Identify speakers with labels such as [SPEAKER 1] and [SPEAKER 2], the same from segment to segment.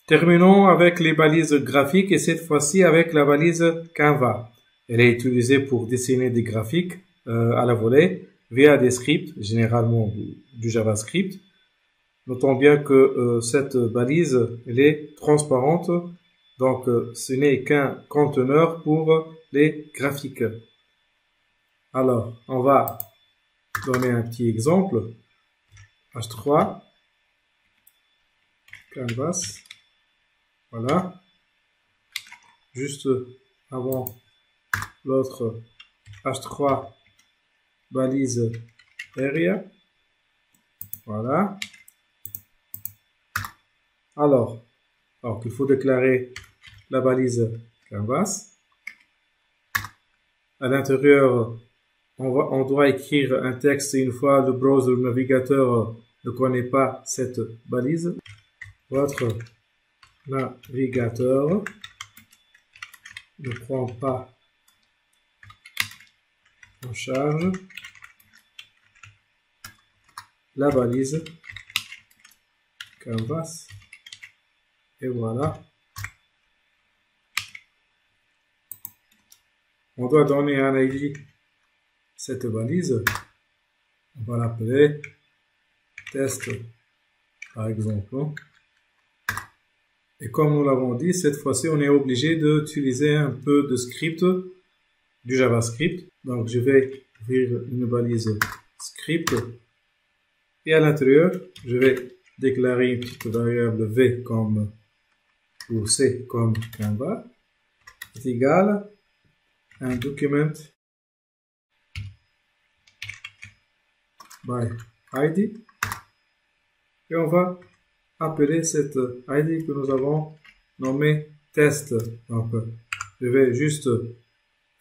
[SPEAKER 1] Terminons avec les balises graphiques et cette fois-ci avec la balise Canva. Elle est utilisée pour dessiner des graphiques à la volée via des scripts, généralement du JavaScript. Notons bien que cette balise elle est transparente, donc ce n'est qu'un conteneur pour les graphiques. Alors, on va donner un petit exemple. H3, Canvas, voilà. Juste avant l'autre H3 balise area, voilà. Alors il faut déclarer la balise Canvas. À l'intérieur, on doit écrire un texte une fois le browser, le navigateur ne connaît pas cette balise. Votre navigateur ne prend pas en charge la balise Canvas. Et voilà. On doit donner un ID cette balise. On va l'appeler test par exemple. Et comme nous l'avons dit, cette fois-ci, on est obligé d'utiliser un peu de script, du JavaScript. Donc, je vais ouvrir une balise script. Et à l'intérieur, je vais déclarer une petite variable v comme, ou c comme Canva, est égal à un document by ID. Et on va appeler cette ID que nous avons nommée test. Donc, je vais juste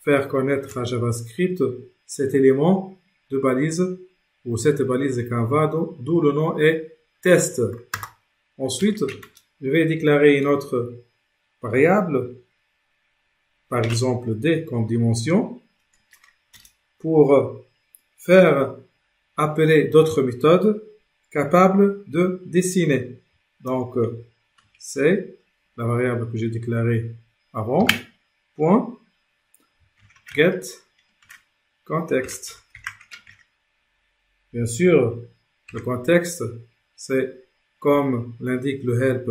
[SPEAKER 1] faire connaître à JavaScript cet élément de balise ou cette balise Canva, d'où le nom est test. Ensuite, je vais déclarer une autre variable, par exemple d comme dimension, pour faire appeler d'autres méthodes capables de dessiner. Donc, c'est la variable que j'ai déclarée avant, point, get context. Bien sûr, le contexte, c'est comme l'indique le help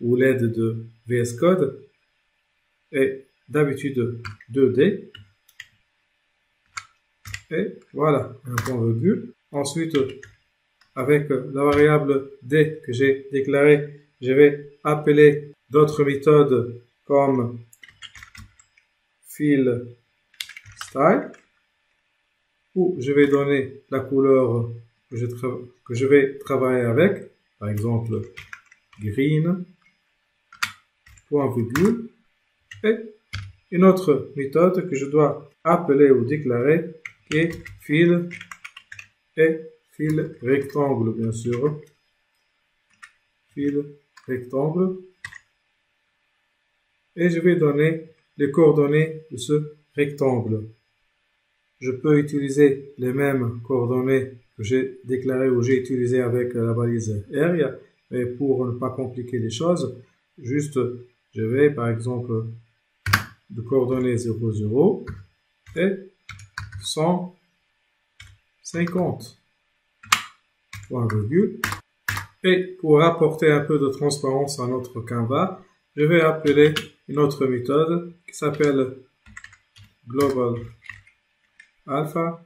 [SPEAKER 1] ou l'aide de VS Code, et d'habitude 2D. Et voilà, un point virgule. Ensuite, avec la variable d que j'ai déclarée, je vais appeler d'autres méthodes comme fill style, où je vais donner la couleur que je vais travailler avec, par exemple green, point virgule, et une autre méthode que je dois appeler ou déclarer qui est fill et fill rectangle, bien sûr. Fill rectangle. Et je vais donner les coordonnées de ce rectangle. Je peux utiliser les mêmes coordonnées que j'ai déclarées ou j'ai utilisées avec la balise area, mais pour ne pas compliquer les choses, juste je vais par exemple de coordonnées 00 et 150. Point virgule. Et pour apporter un peu de transparence à notre Canva, je vais appeler une autre méthode qui s'appelle global alpha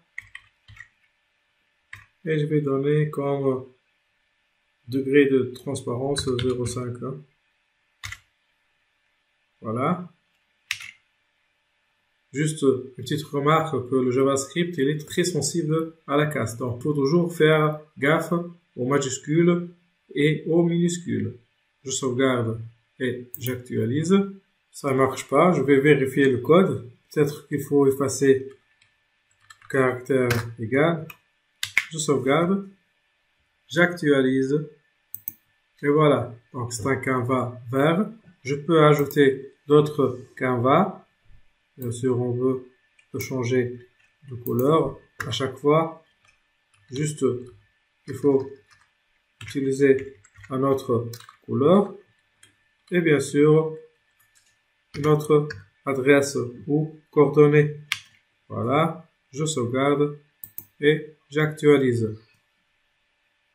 [SPEAKER 1] et je vais donner comme degré de transparence 0,5. Hein. Voilà. Juste une petite remarque que le JavaScript il est très sensible à la casse. Donc, il faut toujours faire gaffe aux majuscules et aux minuscules. Je sauvegarde et j'actualise. Ça ne marche pas. Je vais vérifier le code. Peut-être qu'il faut effacer caractère égal. Je sauvegarde. J'actualise. Et voilà. Donc, c'est un Canva vert. Je peux ajouter d'autres Canva. Bien sûr, on peut changer de couleur à chaque fois. Juste, il faut utiliser une autre couleur. et bien sûr notre adresse ou coordonnées. Voilà, je sauvegarde et j'actualise.